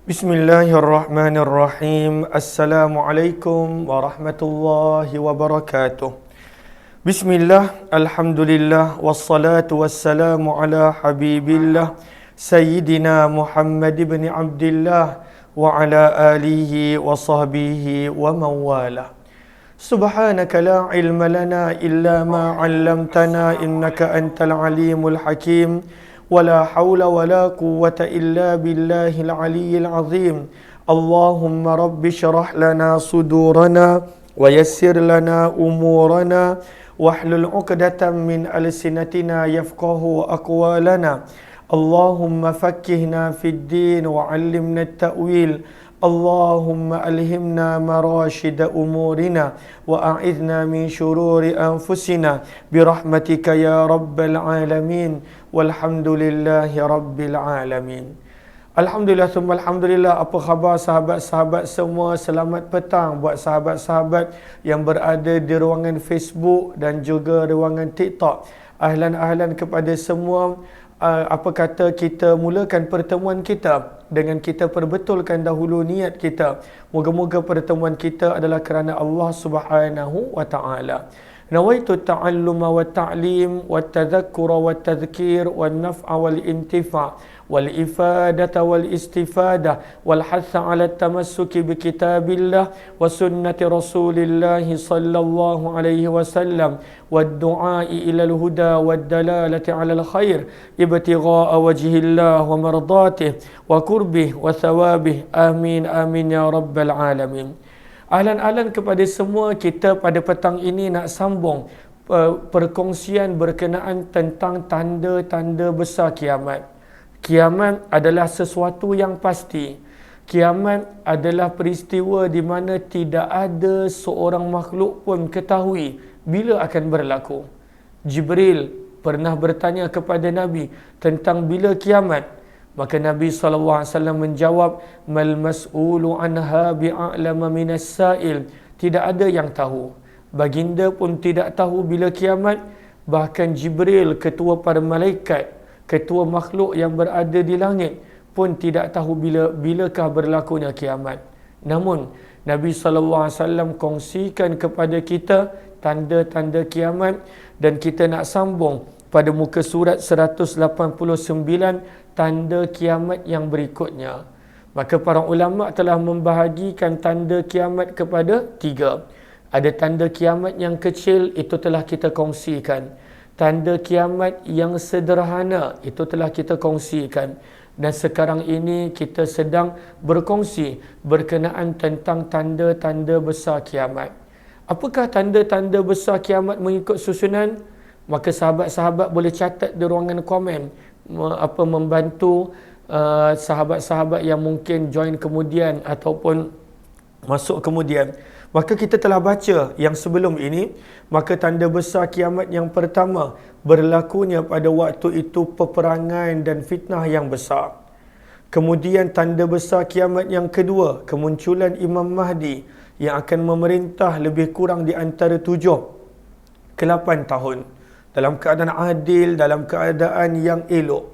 Bismillahirrahmanirrahim. Assalamualaikum warahmatullahi wabarakatuh. Bismillah, alhamdulillah, wassalatu wassalamu ala habibillah Sayyidina Muhammad ibn Abdillah wa ala alihi wa sahbihi wa mawala. Subhanaka la ilma lana illa ma 'allamtana innaka antal alimul hakim. ولا حول ولا قوة إلا بالله العلي العظيم. اللهم رب اشرح لنا صدورنا ويسر لنا أمورنا واحلل عقدة من ألسنتنا يفقه أقوالنا. اللهم فكهنا في الدين وعلمنا التأويل. اللهم ألهمنا مراشد أمورنا وأعذنا من شرور أنفسنا برحمتك يا رب العالمين والحمد لله رب العالمين. Alhamdulillah, summa alhamdulillah. Apa khabar sahabat-sahabat semua? Selamat petang buat sahabat-sahabat yang berada di ruangan Facebook dan juga ruangan TikTok. Ahlan-ahlan kepada semua. Apa kata kita mulakan pertemuan kita dengan kita perbetulkan dahulu niat kita. Moga-moga pertemuan kita adalah kerana Allah Subhanahu wa taala. Nawaitu ta'alluma wa ta'lim wa tadhakkura wa tadhkir wa naf'a wal intifa' wal ifadata wal istifada wal hatha 'ala tamassuki bi kitabillah wa sunnati Rasulillah sallallahu alaihi wasallam wad du'a'i ila al huda wad dalalati 'ala al khair ibtigha'a wajhillah wa mardatih wa qurbih wa thawabih. Amin amin ya rabbal alamin. Ahlan-ahlan kepada semua, kita pada petang ini nak sambung perkongsian berkenaan tentang tanda-tanda besar kiamat. Kiamat adalah sesuatu yang pasti. Kiamat adalah peristiwa di mana tidak ada seorang makhluk pun ketahui bila akan berlaku. Jibril pernah bertanya kepada Nabi tentang bila kiamat. Maka Nabi SAW menjawab, mal mas'ulu anha bi'a'lama minas sa'il. Tidak ada yang tahu. Baginda pun tidak tahu bila kiamat. Bahkan Jibril, ketua para malaikat, ketua makhluk yang berada di langit, pun tidak tahu bilakah berlakunya kiamat. Namun Nabi SAW kongsikan kepada kita tanda-tanda kiamat, dan kita nak sambung pada muka surat 189, tanda kiamat yang berikutnya. Maka para ulama telah membahagikan tanda kiamat kepada 3. Ada tanda kiamat yang kecil, itu telah kita kongsikan. Tanda kiamat yang sederhana, itu telah kita kongsikan. Dan sekarang ini kita sedang berkongsi berkenaan tentang tanda-tanda besar kiamat. Apakah tanda-tanda besar kiamat mengikut susunan? Maka sahabat-sahabat boleh catat di ruangan komen, membantu sahabat-sahabat yang mungkin join kemudian ataupun masuk kemudian. Maka kita telah baca yang sebelum ini. Maka tanda besar kiamat yang pertama, berlakunya pada waktu itu peperangan dan fitnah yang besar. Kemudian tanda besar kiamat yang kedua, kemunculan Imam Mahdi yang akan memerintah lebih kurang di antara 7 ke 8 tahun dalam keadaan adil, dalam keadaan yang elok.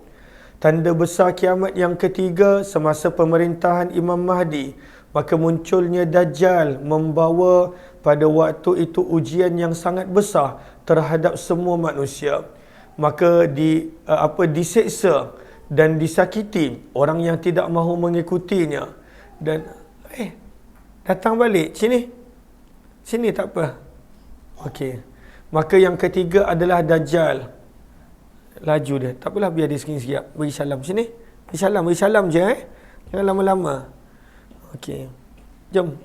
Tanda besar kiamat yang ketiga, semasa pemerintahan Imam Mahdi, maka munculnya Dajjal membawa pada waktu itu ujian yang sangat besar terhadap semua manusia. Maka diseksa dan disakiti orang yang tidak mahu mengikutinya. Dan datang balik sini tak apa. Okey. Maka yang ketiga adalah Dajjal. Laju dia. Tak apalah, biar dia sikit-sikit. Beri salam sini. Beri salam je Jangan lama-lama. Okey. Jom.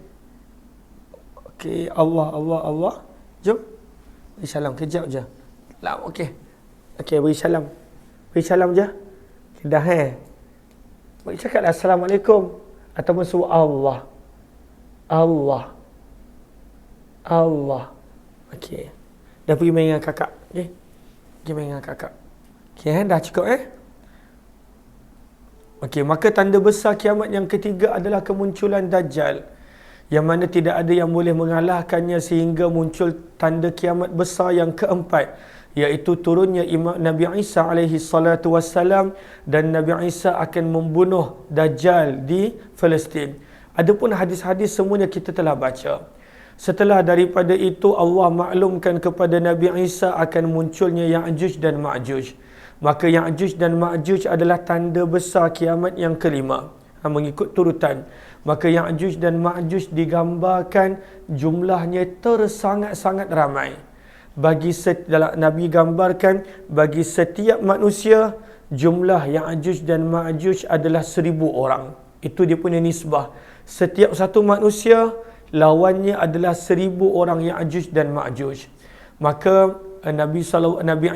Okey, Allah. Jom. Beri salam kejap je. Okey. Okey, beri salam. Beri salam je. Dah Beri cakaplah Assalamualaikum ataupun suruh Allah. Okey. Dah pergi main dengan kakak. Okey. Pergi main dengan kakak. Okey, dah cukup Okey, maka tanda besar kiamat yang ketiga adalah kemunculan Dajjal. yang mana tidak ada yang boleh mengalahkannya sehingga muncul tanda kiamat besar yang keempat, iaitu turunnya Imam Nabi Isa alaihi salatu wassalam, dan Nabi Isa akan membunuh Dajjal di Palestin. Adapun hadis-hadis semuanya kita telah baca. Setelah daripada itu Allah maklumkan kepada Nabi Isa akan munculnya Ya'juj dan Ma'juj. Maka Ya'juj dan Ma'juj adalah tanda besar kiamat yang kelima, mengikut turutan. Maka Ya'juj dan Ma'juj digambarkan jumlahnya tersangat-sangat ramai. Nabi gambarkan bagi setiap manusia jumlah Ya'juj dan Ma'juj adalah 1,000 orang. Itu dia punya nisbah. Setiap satu manusia lawannya adalah 1,000 orang Ya'juj dan Ma'juj. Maka Nabi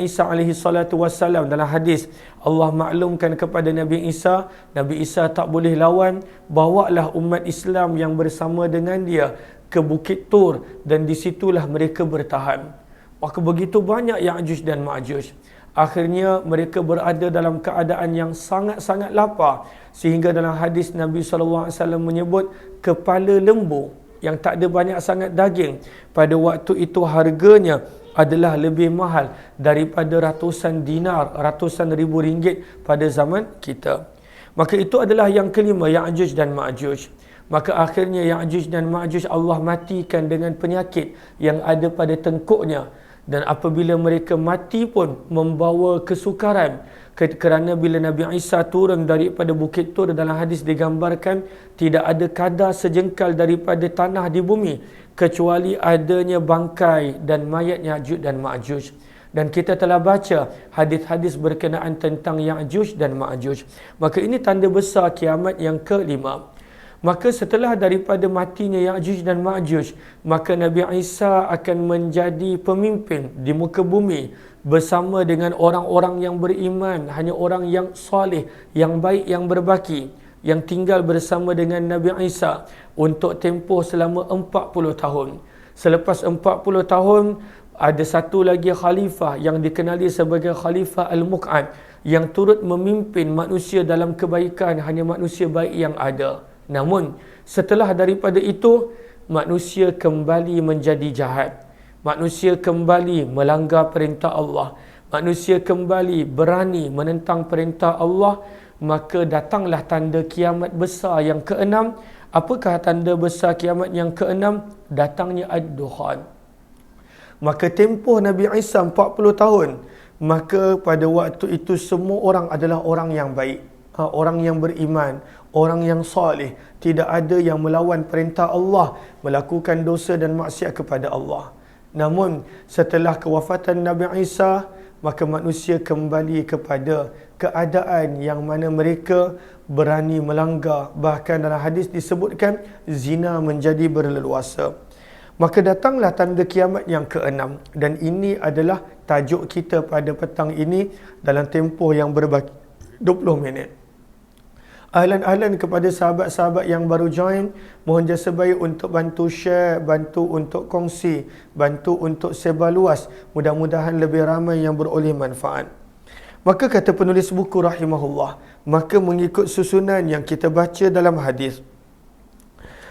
Isa alaihi salatu wassalam dalam hadis, Allah maklumkan kepada Nabi Isa tak boleh lawan, bawalah umat Islam yang bersama dengan dia ke Bukit Tur, dan disitulah mereka bertahan. Maka begitu banyak Ya'juj dan Ma'juj. Akhirnya mereka berada dalam keadaan yang sangat-sangat lapar, sehingga dalam hadis Nabi SAW menyebut kepala lembu yang tak ada banyak sangat daging pada waktu itu harganya adalah lebih mahal daripada ratusan dinar, ratusan ribu ringgit pada zaman kita. Maka itu adalah yang kelima, Ya'juj dan Ma'juj. Maka akhirnya Ya'juj dan Ma'juj Allah matikan dengan penyakit yang ada pada tengkuknya. Dan apabila mereka mati pun membawa kesukaran, kerana bila Nabi Isa turun daripada Bukit Tur, dalam hadis digambarkan tidak ada kadar sejengkal daripada tanah di bumi kecuali adanya bangkai dan mayat Ya'juj dan Ma'juj. Dan kita telah baca hadis-hadis berkenaan tentang Ya'juj dan Ma'juj. Maka ini tanda besar kiamat yang kelima. Maka setelah daripada matinya Ya'juj dan Ma'juj, maka Nabi Isa akan menjadi pemimpin di muka bumi bersama dengan orang-orang yang beriman, hanya orang yang soleh, yang baik, yang berbaki, yang tinggal bersama dengan Nabi Isa untuk tempoh selama 40 tahun. Selepas 40 tahun, ada satu lagi khalifah yang dikenali sebagai Khalifah Al-Muq'ad, yang turut memimpin manusia dalam kebaikan, hanya manusia baik yang ada. Namun setelah daripada itu manusia kembali menjadi jahat. Manusia kembali melanggar perintah Allah. Manusia kembali berani menentang perintah Allah. Maka datanglah tanda kiamat besar yang keenam. Apakah tanda besar kiamat yang keenam? Datangnya Ad-Dukhan. Maka tempoh Nabi Isa 40 tahun. Maka pada waktu itu semua orang adalah orang yang baik, orang yang beriman, orang yang soleh. Tidak ada yang melawan perintah Allah, melakukan dosa dan maksiat kepada Allah. Namun setelah kewafatan Nabi Isa, maka manusia kembali kepada keadaan yang mana mereka berani melanggar. Bahkan dalam hadis disebutkan zina menjadi berleluasa. Maka datanglah tanda kiamat yang keenam. Dan ini adalah tajuk kita pada petang ini dalam tempoh yang berbaki 20 minit. Ahlan-ahlan kepada sahabat-sahabat yang baru join, mohon jasa baik untuk bantu share, bantu untuk kongsi, bantu untuk sebar luas. Mudah-mudahan lebih ramai yang beroleh manfaat. Maka kata penulis buku rahimahullah, maka mengikut susunan yang kita baca dalam hadis,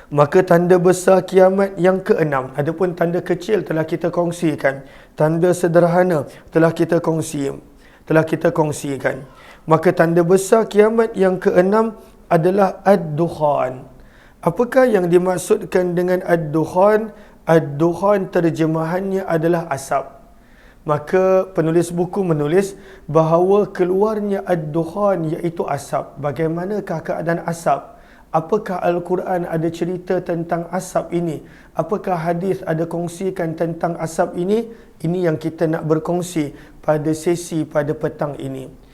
maka tanda besar kiamat yang keenam, adapun tanda kecil telah kita kongsikan, tanda sederhana telah kita kongsikan. Maka tanda besar kiamat yang keenam adalah Ad-Dukhan. Apakah yang dimaksudkan dengan Ad-Dukhan? Ad-Dukhan terjemahannya adalah asap. Maka penulis buku menulis bahawa keluarnya Ad-Dukhan iaitu asap. Bagaimanakah keadaan asap? Apakah Al-Quran ada cerita tentang asap ini? Apakah hadis ada kongsikan tentang asap ini? Ini yang kita nak berkongsi pada sesi pada petang ini.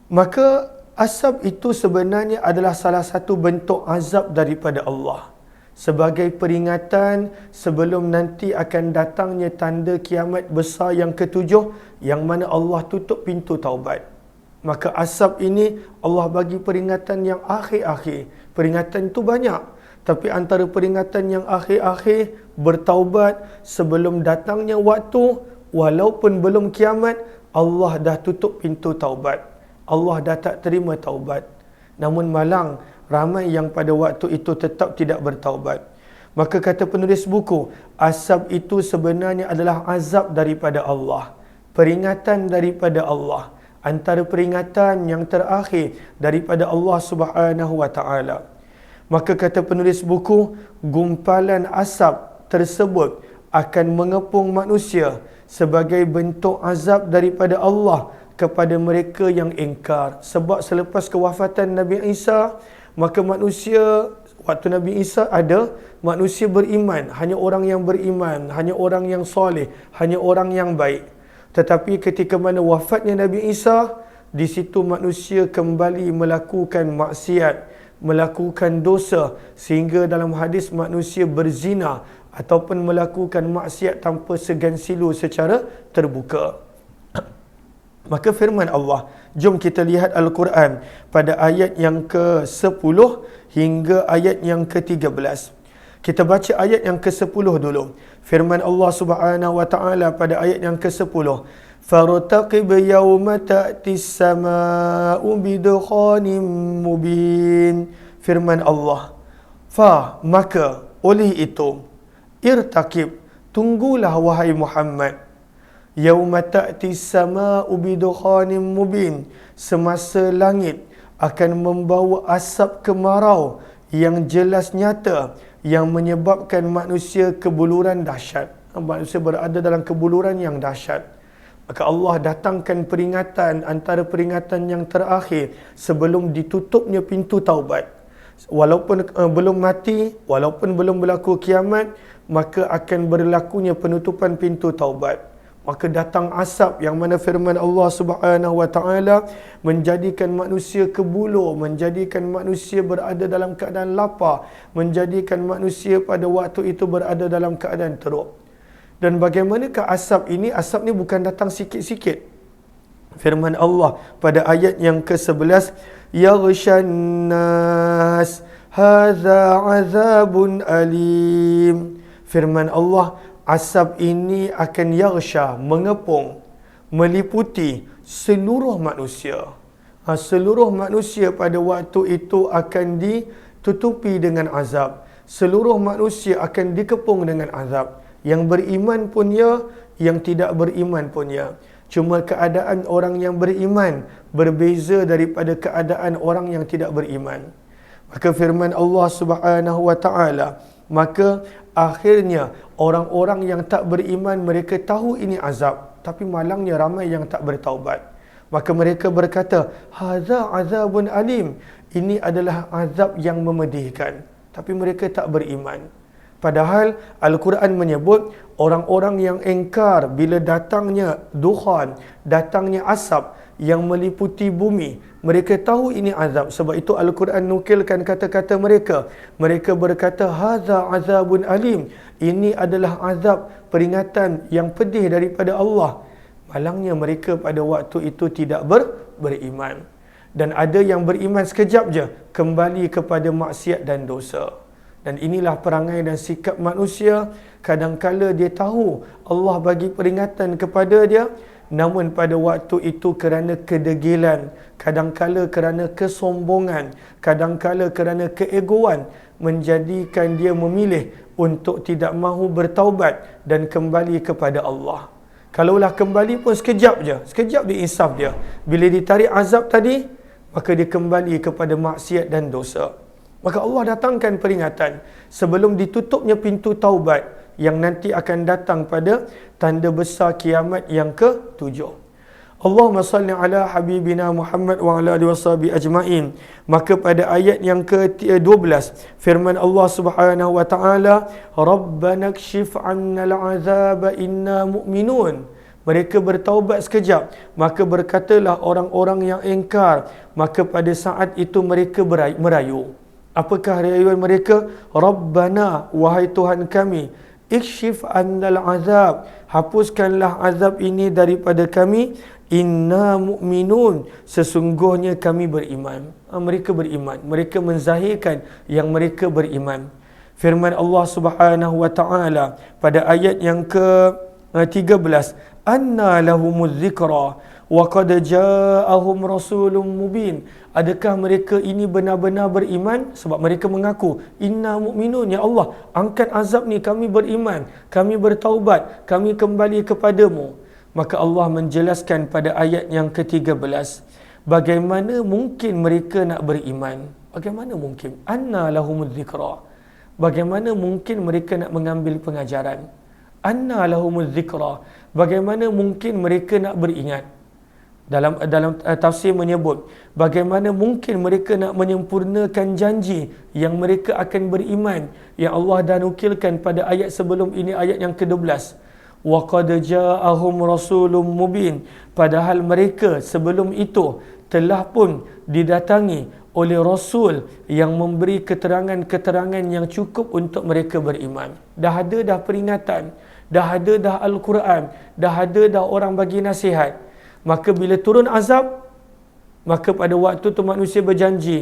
Maka asap itu sebenarnya adalah salah satu bentuk azab daripada Allah, sebagai peringatan sebelum nanti akan datangnya tanda kiamat besar yang ketujuh, yang mana Allah tutup pintu taubat. Maka asap ini Allah bagi peringatan yang akhir-akhir. Peringatan itu banyak, tapi antara peringatan yang akhir-akhir, bertaubat sebelum datangnya waktu. Walaupun belum kiamat, Allah dah tutup pintu taubat. Allah dah tak terima taubat. Namun malang ramai yang pada waktu itu tetap tidak bertaubat. Maka kata penulis buku, asab itu sebenarnya adalah azab daripada Allah, peringatan daripada Allah, antara peringatan yang terakhir daripada Allah Subhanahu wa taala. Maka kata penulis buku, gumpalan asap tersebut akan mengepung manusia sebagai bentuk azab daripada Allah kepada mereka yang ingkar. Sebab selepas kewafatan Nabi Isa, maka manusia, waktu Nabi Isa ada, manusia beriman, hanya orang yang beriman, hanya orang yang soleh, hanya orang yang baik. Tetapi ketika mana wafatnya Nabi Isa, di situ manusia kembali melakukan maksiat, melakukan dosa, sehingga dalam hadis manusia berzina ataupun melakukan maksiat tanpa segan silu secara terbuka. Maka firman Allah, jom kita lihat Al-Quran pada ayat yang ke-10 hingga ayat yang ke-13. Kita baca ayat yang ke-10 dulu. Firman Allah Subhanahu wa taala pada ayat yang ke-10, "Fartaqib yawma ta'tis samaa'u bidukhanin mubin." Firman Allah, maka oleh itu, irtaqib, tunggulah wahai Muhammad, yauma ta'tis samaa'u bidukhanin mubin, semasa langit akan membawa asap kemarau yang jelas nyata, yang menyebabkan manusia kebuluran dahsyat. Manusia berada dalam kebuluran yang dahsyat. Maka Allah datangkan peringatan, antara peringatan yang terakhir sebelum ditutupnya pintu taubat. Walaupun belum mati, walaupun belum berlaku kiamat, maka akan berlakunya penutupan pintu taubat. Maka datang asap yang mana firman Allah Subhanahu wa taala menjadikan manusia kebulur, menjadikan manusia berada dalam keadaan lapar, menjadikan manusia pada waktu itu berada dalam keadaan teruk. Dan bagaimanakah asap ini? Asap ni bukan datang sikit-sikit. Firman Allah pada ayat yang ke-11, yaghshan nas hadza azabun alim. Firman Allah, asap ini akan yaghsha, mengepung, meliputi seluruh manusia. Seluruh manusia pada waktu itu akan ditutupi dengan azab. Seluruh manusia akan dikepung dengan azab. Yang beriman pun ya, yang tidak beriman pun ya. Cuma keadaan orang yang beriman berbeza daripada keadaan orang yang tidak beriman. Maka firman Allah Subhanahu wa taala, maka akhirnya orang-orang yang tak beriman, mereka tahu ini azab, tapi malangnya ramai yang tak bertaubat. Maka mereka berkata, hadza azabun alim, ini adalah azab yang memedihkan, tapi mereka tak beriman. Padahal Al-Quran menyebut orang-orang yang ingkar bila datangnya dukhan, datangnya asap yang meliputi bumi, mereka tahu ini azab. Sebab itu Al-Quran nukilkan kata-kata mereka. Mereka berkata, hadza azabun alim, ini adalah azab, peringatan yang pedih daripada Allah. Malangnya mereka pada waktu itu tidak beriman. Dan ada yang beriman sekejap je, kembali kepada maksiat dan dosa. Dan inilah perangai dan sikap manusia. Kadangkala dia tahu Allah bagi peringatan kepada dia, namun pada waktu itu kerana kedegilan, kadangkala kerana kesombongan, kadangkala kerana keegoan, menjadikan dia memilih untuk tidak mahu bertaubat dan kembali kepada Allah. Kalaulah kembali pun sekejap je, sekejap dia insaf dia. Bila ditarik azab tadi, maka dia kembali kepada maksiat dan dosa. Maka Allah datangkan peringatan sebelum ditutupnya pintu taubat yang nanti akan datang pada tanda besar kiamat yang ke-7. Allahumma salli ala habibina Muhammad wa ala alihi washabihi ajma'in. Maka pada ayat yang ke-12 firman Allah Subhanahu wa taala, Rabbana kshif 'annal 'adzaba inna mu'minun. Mereka bertaubat sekejap, maka berkatalah orang-orang yang ingkar, maka pada saat itu mereka merayu. Apakah rayuan mereka? Rabbana, wahai Tuhan kami, ikshif annal azab, hapuskanlah azab ini daripada kami, inna mu'minun, sesungguhnya kami beriman. Mereka beriman, mereka menzahirkan yang mereka beriman. Firman Allah Subhanahu wa taala pada ayat yang ke-13, anna lahumuz zikra wa qad ja'ahum rasulun mubin. Adakah mereka ini benar-benar beriman? Sebab mereka mengaku, inna mu'minun, ya Allah, angkat azab ni, kami beriman, kami bertaubat, kami kembali kepadamu. Maka Allah menjelaskan pada ayat yang ke-13, bagaimana mungkin mereka nak beriman? Bagaimana mungkin? Anna lahumudz zikra. Bagaimana mungkin mereka nak mengambil pengajaran? Anna lahumudz zikra. Bagaimana mungkin mereka nak beringat? Dalam tafsir menyebut, bagaimana mungkin mereka nak menyempurnakan janji yang mereka akan beriman, yang Allah dah nukilkan pada ayat sebelum ini, ayat yang ke-12. Wa qad ja'ahum rasulun mubin. Padahal mereka sebelum itu telah pun didatangi oleh Rasul yang memberi keterangan-keterangan yang cukup untuk mereka beriman. Dah ada dah peringatan, dah ada dah Al-Quran, dah ada dah orang bagi nasihat. Maka bila turun azab, maka pada waktu tu manusia berjanji,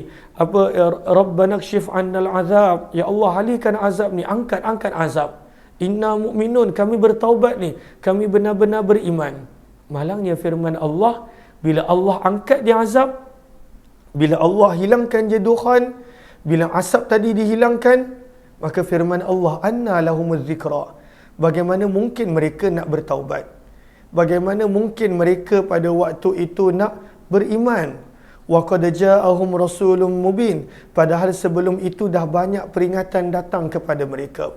Rabbana kshif 'annal azab, ya Allah, alihkan azab ni, angkat azab. Inna mu'minun, kami bertaubat ni, kami benar-benar beriman. Malangnya firman Allah, bila Allah angkat dia azab, bila Allah hilangkan je dukhan, bila asap tadi dihilangkan, maka firman Allah, anna lahumuz zikra. Bagaimana mungkin mereka nak bertaubat? Bagaimana mungkin mereka pada waktu itu nak beriman? Wa qad ja'ahum rasulun mubin. Padahal sebelum itu dah banyak peringatan datang kepada mereka.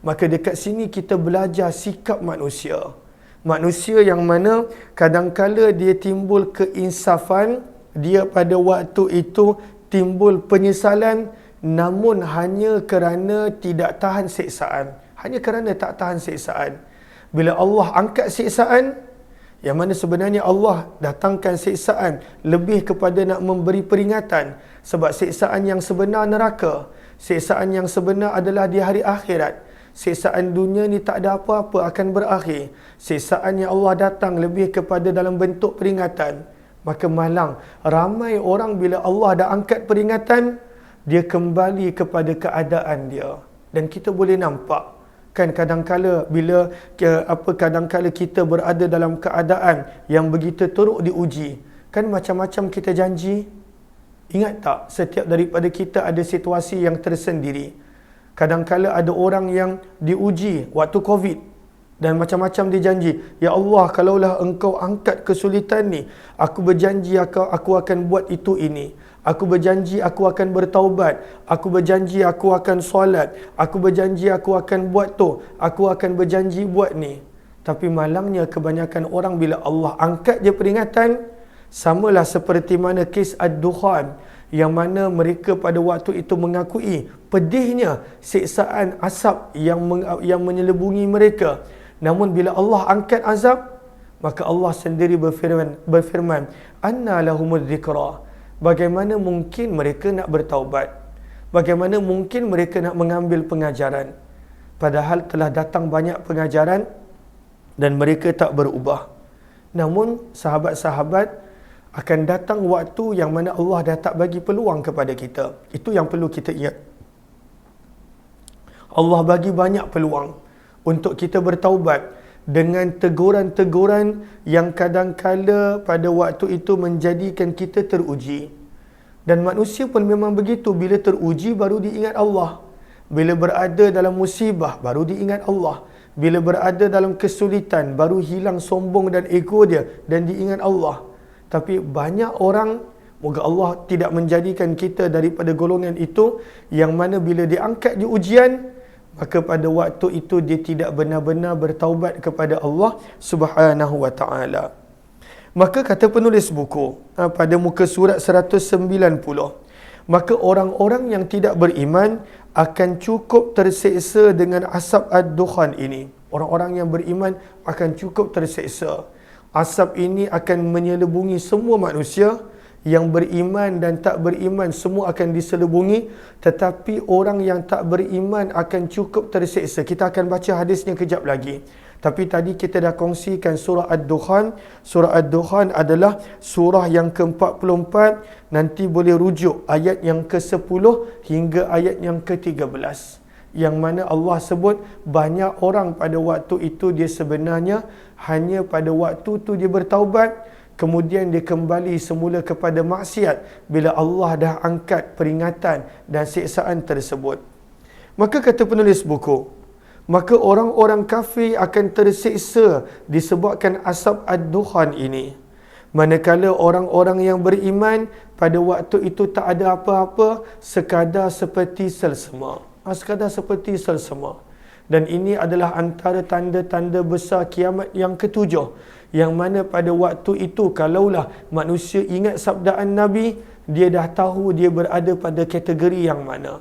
Maka dekat sini kita belajar sikap manusia. Manusia yang mana kadangkala dia timbul keinsafan, dia pada waktu itu timbul penyesalan, namun hanya kerana tidak tahan siksaan. Hanya kerana tak tahan siksaan. Bila Allah angkat siksaan, yang mana sebenarnya Allah datangkan siksaan lebih kepada nak memberi peringatan. Sebab siksaan yang sebenar neraka. Siksaan yang sebenar adalah di hari akhirat. Siksaan dunia ni tak ada apa-apa, akan berakhir. Siksaan yang Allah datang lebih kepada dalam bentuk peringatan. Maka malang, ramai orang bila Allah dah angkat peringatan, dia kembali kepada keadaan dia. Dan kita boleh nampak, kan kadangkala bila kadangkala kita berada dalam keadaan yang begitu teruk diuji, kan macam-macam kita janji. Ingat tak, setiap daripada kita ada situasi yang tersendiri. Kadangkala ada orang yang diuji waktu Covid dan macam-macam dia janji, ya Allah, kalaulah engkau angkat kesulitan ni, aku berjanji aku akan buat itu ini. Aku berjanji aku akan bertaubat. Aku berjanji aku akan solat. Aku berjanji aku akan buat tu. Aku akan berjanji buat ni. Tapi malangnya kebanyakan orang bila Allah angkat je peringatan, samalah seperti mana kes Ad-Dukhan, yang mana mereka pada waktu itu mengakui pedihnya siksaan asap yang menyelubungi mereka. Namun bila Allah angkat azab, maka Allah sendiri berfirman, anna lahumudz zikra. Bagaimana mungkin mereka nak bertaubat? Bagaimana mungkin mereka nak mengambil pengajaran? Padahal telah datang banyak pengajaran dan mereka tak berubah. Namun sahabat-sahabat, akan datang waktu yang mana Allah dah tak bagi peluang kepada kita. Itu yang perlu kita ingat. Allah bagi banyak peluang untuk kita bertaubat dengan teguran-teguran yang kadangkala pada waktu itu menjadikan kita teruji. Dan manusia pun memang begitu, bila teruji baru diingat Allah. Bila berada dalam musibah baru diingat Allah. Bila berada dalam kesulitan baru hilang sombong dan ego dia dan diingat Allah. Tapi banyak orang, moga Allah tidak menjadikan kita daripada golongan itu, yang mana bila diangkat di ujian, maka pada waktu itu dia tidak benar-benar bertaubat kepada Allah Subhanahu wa taala. Maka kata penulis buku pada muka surat 190, maka orang-orang yang tidak beriman akan cukup terseksa dengan asap ad-dukhan ini. Orang-orang yang beriman akan cukup terseksa. Asap ini akan menyelubungi semua manusia. Yang beriman dan tak beriman semua akan diselubungi, tetapi orang yang tak beriman akan cukup terseksa. Kita akan baca hadisnya kejap lagi. Tapi tadi kita dah kongsikan surah Ad-Dukhan. Surah Ad-Dukhan adalah surah yang ke-44. Nanti boleh rujuk ayat yang ke-10 hingga ayat yang ke-13. Yang mana Allah sebut banyak orang pada waktu itu dia sebenarnya hanya pada waktu tu dia bertaubat. kemudian dia kembali semula kepada maksiat bila Allah dah angkat peringatan dan siksaan tersebut. Maka kata penulis buku, maka orang-orang kafir akan tersiksa disebabkan asap ad-dukhan ini. Manakala orang-orang yang beriman pada waktu itu tak ada apa-apa, sekadar seperti selsema. Sekadar seperti selsema. Dan ini adalah antara tanda-tanda besar kiamat yang ketujuh, yang mana pada waktu itu kalaulah manusia ingat sabdaan Nabi, dia dah tahu dia berada pada kategori yang mana.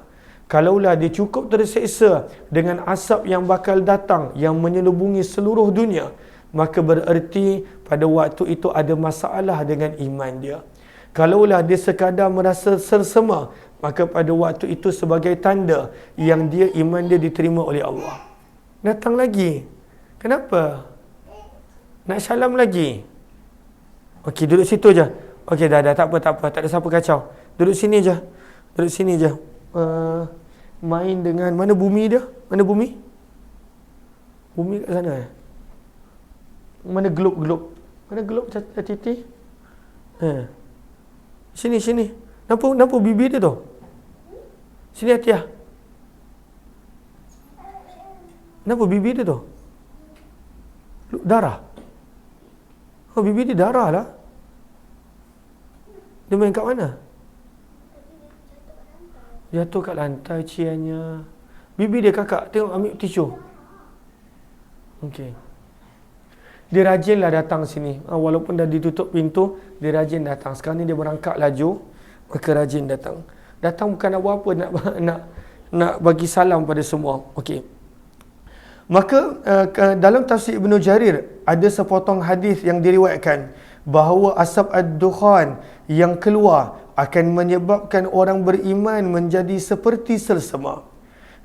Kalaulah dia cukup terseksa dengan asap yang bakal datang yang menyelubungi seluruh dunia, maka bererti pada waktu itu ada masalah dengan iman dia. Kalaulah dia sekadar merasa sersema, maka pada waktu itu sebagai tanda yang dia iman dia diterima oleh Allah. Datang lagi. Kenapa? Nak salam lagi? Okey, duduk situ je. Okey, dah, tak apa. Tak ada siapa kacau. Duduk sini je. Main dengan, mana bumi dia? Mana bumi? Bumi kat sana. Mana globe? Mana globe titik? Sini. Nampak bibir dia tu? Sini Atiyah. Nampak bibir dia tu? Darah. Oh, bibir dia darah lah. Dia main kat mana? Jatuh kat lantai ciannya. Bibir dia kakak, tengok ambil tisu. Okey. Dia rajinlah datang sini. Walaupun dah ditutup pintu, dia rajin datang. Sekarang ni dia berangkat laju, maka rajin datang. Datang bukan nak buat apa, nak bagi salam pada semua. Okey. Maka dalam tafsir Ibnu Jarir ada sepotong hadis yang diriwayatkan bahawa asap ad-dukhan yang keluar akan menyebabkan orang beriman menjadi seperti selsema,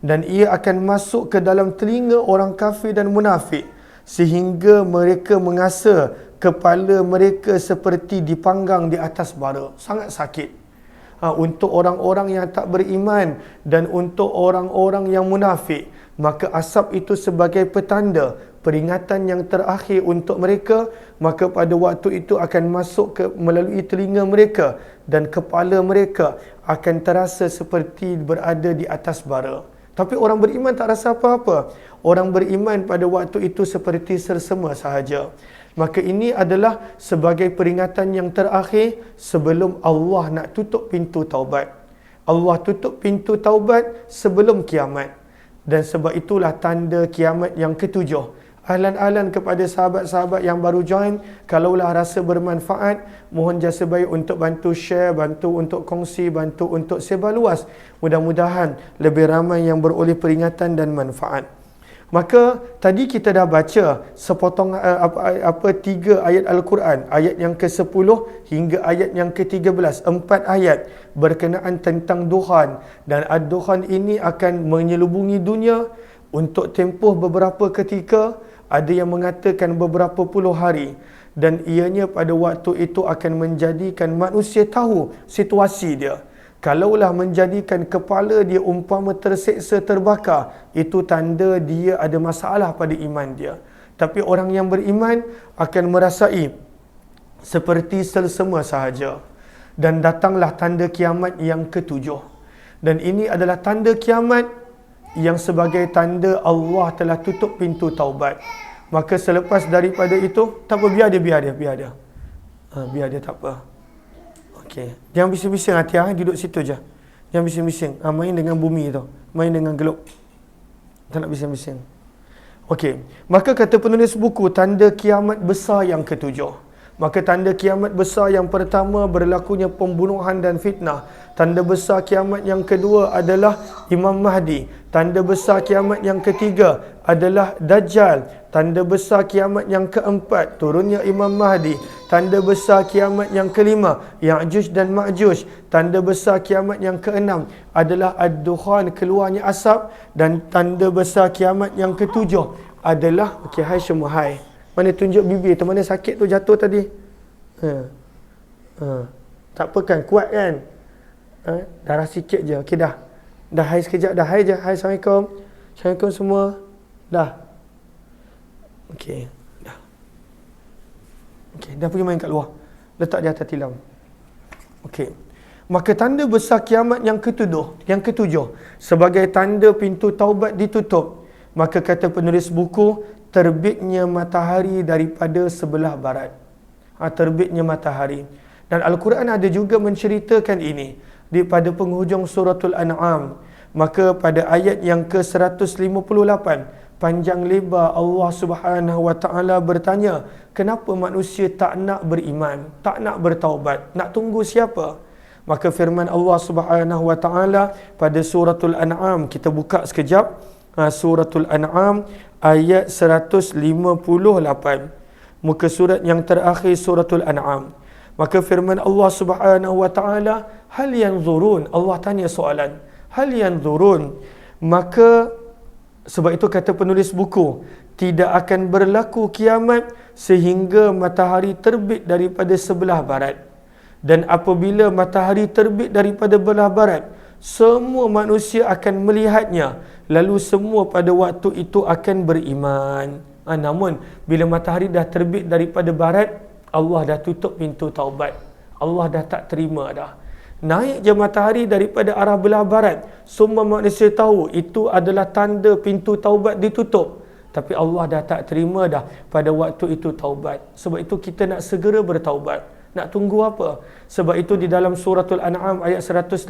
dan ia akan masuk ke dalam telinga orang kafir dan munafik sehingga mereka merasa kepala mereka seperti dipanggang di atas bara. Sangat sakit. Untuk orang-orang yang tak beriman dan untuk orang-orang yang munafik, maka asap itu sebagai petanda peringatan yang terakhir untuk mereka, maka pada waktu itu akan masuk melalui telinga mereka dan kepala mereka akan terasa seperti berada di atas bara. Tapi orang beriman tak rasa apa-apa. Orang beriman pada waktu itu seperti sersema sahaja. Maka ini adalah sebagai peringatan yang terakhir sebelum Allah nak tutup pintu taubat. Allah tutup pintu taubat sebelum kiamat. Dan sebab itulah tanda kiamat yang ketujuh. Ahlan-ahlan kepada sahabat-sahabat yang baru join, kalaulah rasa bermanfaat, mohon jasa baik untuk bantu share, bantu untuk kongsi, bantu untuk sebar luas. Mudah-mudahan lebih ramai yang beroleh peringatan dan manfaat. Maka tadi kita dah baca sepotong tiga ayat Al-Quran, ayat yang ke-10 hingga ayat yang ke-13, 4 ayat berkenaan tentang dukhan, dan ad-dukhan ini akan menyelubungi dunia untuk tempoh beberapa ketika. Ada yang mengatakan beberapa puluh hari, dan ianya pada waktu itu akan menjadikan manusia tahu situasi dia. Kalaulah menjadikan kepala dia umpama terseksa terbakar, itu tanda dia ada masalah pada iman dia. Tapi orang yang beriman akan merasai seperti selsema sahaja. Dan datanglah tanda kiamat yang ketujuh. Dan ini adalah tanda kiamat yang sebagai tanda Allah telah tutup pintu taubat. Maka selepas daripada itu, tak apa, biar dia. Biar dia, tak apa. Okey. Jangan bising-bising hati, duduk situ je. Jangan bising-bising. Main dengan bumi tu. Main dengan globe. Tak nak bising-bising. Okey. Maka kata penulis buku, tanda kiamat besar yang ketujuh. Maka tanda kiamat besar yang pertama berlakunya pembunuhan dan fitnah. Tanda besar kiamat yang kedua adalah Imam Mahdi. Tanda besar kiamat yang ketiga adalah Dajjal. Tanda besar kiamat yang keempat, turunnya Imam Mahdi. Tanda besar kiamat yang kelima, Ya'juj dan Ma'juj. Tanda besar kiamat yang keenam adalah ad-dukhan, keluarnya asap. Dan tanda besar kiamat yang ketujuh adalah, okey, hai semua, hai. Mana tunjuk bibir tu, mana sakit tu jatuh tadi? Tak apa kan, kuat kan? Darah sikit je, okey dah. Dah hai sekejap, dah hai je. Hai, Assalamualaikum. Assalamualaikum semua. Dah. Okey, dah. Okey, dah pergi main kat luar. Letak di atas tilam. Okey. Maka tanda besar kiamat yang ketujuh sebagai tanda pintu taubat ditutup. Maka kata penulis buku, terbitnya matahari daripada sebelah barat. Terbitnya matahari. Dan Al-Quran ada juga menceritakan ini pada penghujung suratul An'am. Maka pada ayat yang ke-158, panjang lebar Allah Subhanahu Wa Taala bertanya, kenapa manusia tak nak beriman, tak nak bertaubat, nak tunggu siapa? Maka firman Allah Subhanahu Wa Taala pada suratul An'am, kita buka sekejap, suratul An'am ayat 158, muka surat yang terakhir suratul An'am. Maka firman Allah Subhanahu Wa Taala, hal yanzurun, Allah tanya soalan, hal yanzurun, maka sebab itu kata penulis buku, tidak akan berlaku kiamat sehingga matahari terbit daripada sebelah barat. Dan apabila matahari terbit daripada belah barat, semua manusia akan melihatnya, lalu semua pada waktu itu akan beriman. Namun bila matahari dah terbit daripada barat, Allah dah tutup pintu taubat. Allah dah tak terima dah. Naik je matahari daripada arah belah barat, semua manusia tahu itu adalah tanda pintu taubat ditutup. Tapi Allah dah tak terima dah pada waktu itu taubat. Sebab itu kita nak segera bertaubat. Nak tunggu apa? Sebab itu di dalam suratul An'am ayat 158,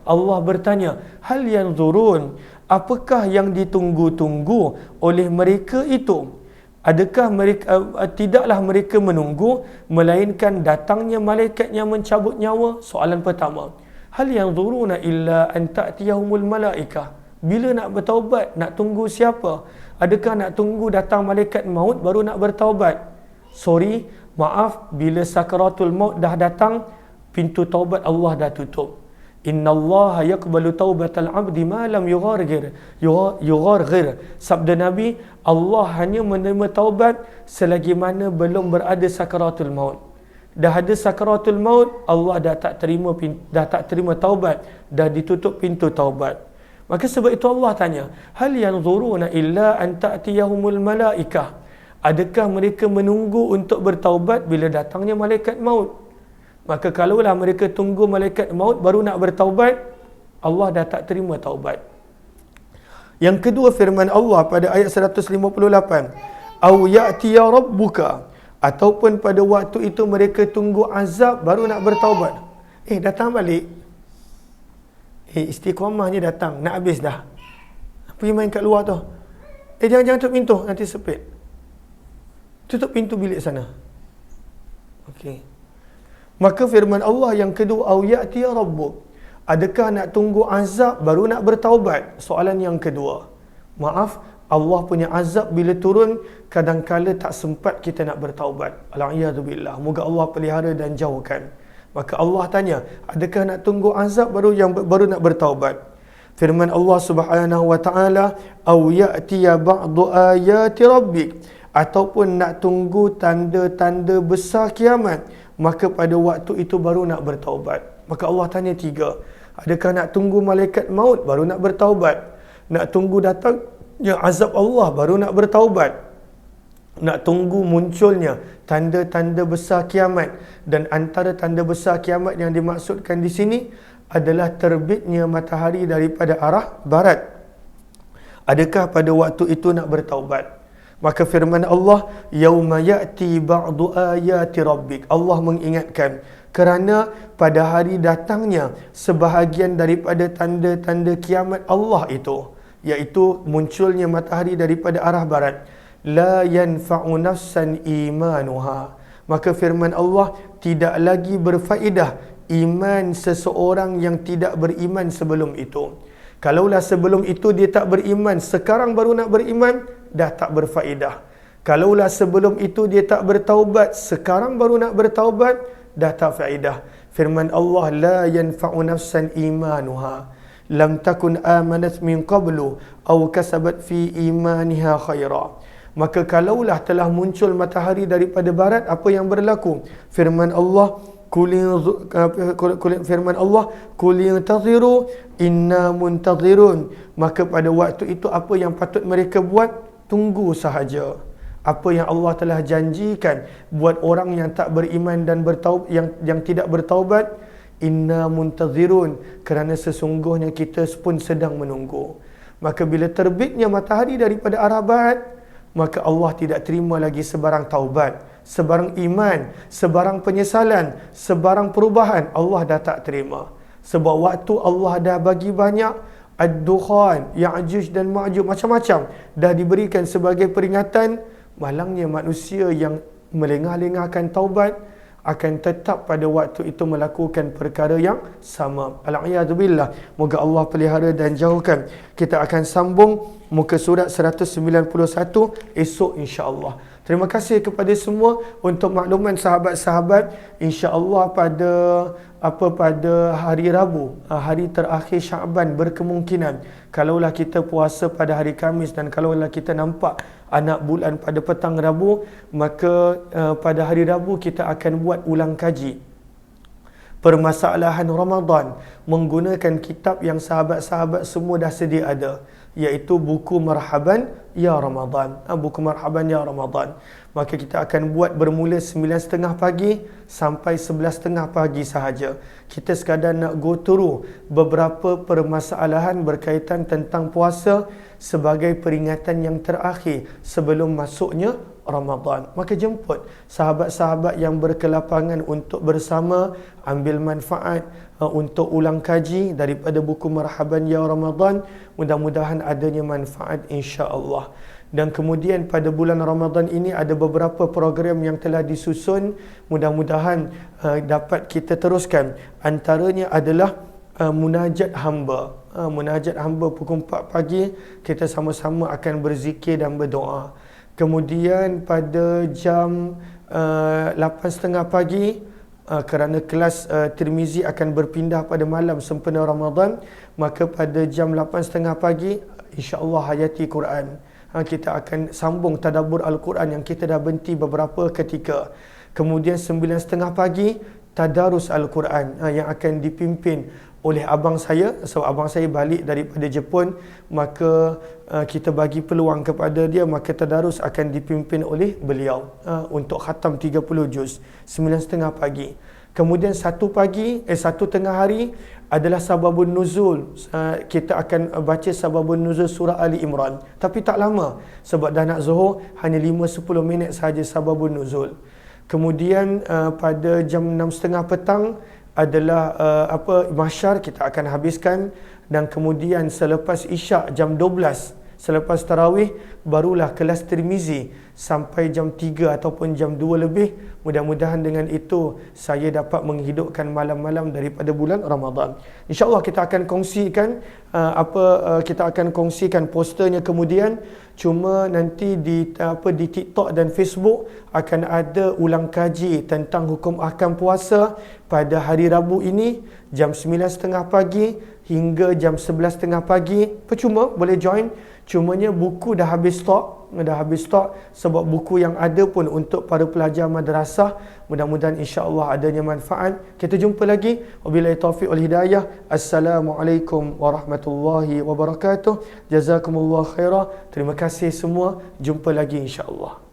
Allah bertanya, hal yanzurun, apakah yang ditunggu-tunggu oleh mereka itu? Adakah mereka tidaklah mereka menunggu melainkan datangnya malaikat yang mencabut nyawa? Soalan pertama. Hal yanzuruna illa an ta'tiyahumul malaikah. Bila nak bertaubat, nak tunggu siapa? Adakah nak tunggu datang malaikat maut baru nak bertaubat? Sorry, maaf, bila sakaratul maut dah datang, pintu taubat Allah dah tutup. Innallaha yaqbalu taubatal abdi ma lam yughargir. Sabda Nabi, Allah hanya menerima taubat selagi mana belum berada sakaratul maut. Dah ada sakaratul maut, Allah dah tak terima taubat, dah ditutup pintu taubat. Maka sebab itu Allah tanya, hal yanzuruna illa an ta'tiyahumul malaikah. Adakah mereka menunggu untuk bertaubat bila datangnya malaikat maut? Maka kalaulah mereka tunggu malaikat maut baru nak bertaubat, Allah dah tak terima taubat. Yang kedua firman Allah pada ayat 158, au ya'tiya rabbuka, ataupun pada waktu itu mereka tunggu azab baru nak bertaubat. Datang balik. Istiqamahnya datang, nak habis dah. Pergi main kat luar tu. Jangan tutup pintu, nanti sepit. Tutup pintu bilik sana. Okey. Maka firman Allah yang kedua, au ya'ti rabbuk, adakah nak tunggu azab baru nak bertaubat? Soalan yang kedua. Maaf, Allah punya azab bila turun kadang-kala tak sempat kita nak bertaubat. Alhamdulillah, moga Allah pelihara dan jauhkan. Maka Allah tanya, adakah nak tunggu azab baru nak bertaubat? Firman Allah Subhanahu Wa Taala, au ya'tiya ba'du ayati rabbik, ataupun nak tunggu tanda-tanda besar kiamat, maka pada waktu itu baru nak bertaubat. Maka Allah tanya tiga. Adakah nak tunggu malaikat maut baru nak bertaubat? Nak tunggu datangnya azab Allah baru nak bertaubat? Nak tunggu munculnya tanda-tanda besar kiamat? Dan antara tanda besar kiamat yang dimaksudkan di sini adalah terbitnya matahari daripada arah barat. Adakah pada waktu itu nak bertaubat? Maka firman Allah, yauma ya'ti ba'du ayati rabbik. Allah mengingatkan, kerana pada hari datangnya sebahagian daripada tanda-tanda kiamat Allah itu, iaitu munculnya matahari daripada arah barat. La yanfa'u nafsan imanuha. Maka firman Allah, tidak lagi berfaedah iman seseorang yang tidak beriman sebelum itu. Kalaulah sebelum itu dia tak beriman, sekarang baru nak beriman, dah tak berfaedah. Kalaulah sebelum itu dia tak bertaubat, sekarang baru nak bertaubat, dah tak faedah. Firman Allah, la yanfa'u nafsan imanuha lam takun amanat min qablu aw kasabat fi imaniha khaira. Maka kalaulah telah muncul matahari daripada barat, apa yang berlaku? Firman Allah, firman Allah, qul intaziru inna muntazirun. Maka pada waktu itu apa yang patut mereka buat? Tunggu sahaja. apa yang Allah telah janjikan buat orang yang tak beriman dan yang tidak bertaubat, inna muntazirun, kerana sesungguhnya kita pun sedang menunggu. Maka bila terbitnya matahari daripada arah barat, maka Allah tidak terima lagi sebarang taubat, sebarang iman, sebarang penyesalan, sebarang perubahan. Allah dah tak terima. Sebab waktu Allah dah bagi banyak Ad-Dukhan, Ya'juj dan Ma'juj, macam-macam dah diberikan sebagai peringatan. Malangnya manusia yang melengah-lengahkan taubat akan tetap pada waktu itu melakukan perkara yang sama. Al-'iyadzubillah. Moga Allah pelihara dan jauhkan. Kita akan sambung muka surat 191 esok insya-Allah. Terima kasih kepada semua untuk makluman sahabat-sahabat. Insya-Allah pada hari Rabu, hari terakhir Syaban, berkemungkinan kalaulah kita puasa pada hari Khamis dan kalaulah kita nampak anak bulan pada petang Rabu, maka pada hari Rabu kita akan buat ulang kaji permasalahan Ramadan menggunakan kitab yang sahabat-sahabat semua dah sedia ada, iaitu buku Marhaban Ya Ramadan. Buku Marhaban Ya Ramadan. Maka kita akan buat bermula 9.30 pagi sampai 11.30 pagi sahaja. Kita sekadar nak go through beberapa permasalahan berkaitan tentang puasa sebagai peringatan yang terakhir sebelum masuknya Ramadan. Maka jemput sahabat-sahabat yang berkelapangan untuk bersama ambil manfaat untuk ulang kaji daripada buku Marhaban Ya Ramadan. Mudah-mudahan adanya manfaat insya-Allah. Dan kemudian pada bulan Ramadan ini ada beberapa program yang telah disusun, mudah-mudahan dapat kita teruskan. Antaranya adalah munajat hamba. Munajat hamba pukul 4 pagi kita sama-sama akan berzikir dan berdoa. Kemudian pada jam 8.30 pagi, kerana kelas Tirmizi akan berpindah pada malam sempena Ramadan, maka pada jam 8.30 pagi insya-Allah hayati Quran. Kita akan sambung tadabbur Al-Quran yang kita dah berhenti beberapa ketika. Kemudian 9.30 pagi tadarus Al-Quran yang akan dipimpin oleh abang saya. Sebab abang saya balik daripada Jepun, maka kita bagi peluang kepada dia, maka tadarus akan dipimpin oleh beliau untuk khatam 30 juz 9.30 pagi. Kemudian 1 tengah hari adalah sababun nuzul. Kita akan baca sababun nuzul surah Ali Imran, tapi tak lama sebab dah nak zuhur, hanya 5-10 minit sahaja sababun nuzul. Kemudian pada jam 6.30 petang adalah mahsyar kita akan habiskan, dan kemudian selepas isyak jam 12, selepas tarawih, barulah kelas Tirmizi sampai jam 3 ataupun jam 2 lebih. Mudah-mudahan dengan itu saya dapat menghidupkan malam-malam daripada bulan Ramadan. InsyaAllah kita akan kongsikan kita akan kongsikan posternya kemudian. Cuma nanti di TikTok dan Facebook akan ada ulang kaji tentang hukum ahkam puasa pada hari Rabu ini jam 9.30 pagi hingga jam 11.30 pagi. Percuma boleh join, cumanya buku dah habis stok sebab buku yang ada pun untuk para pelajar madrasah. Mudah-mudahan insya-Allah adanya manfaat. Kita jumpa lagi. Wabillahi taufiq wal hidayah. Assalamualaikum warahmatullahi wabarakatuh. Jazakumullah khairah. Terima kasih semua. Jumpa lagi insya-Allah.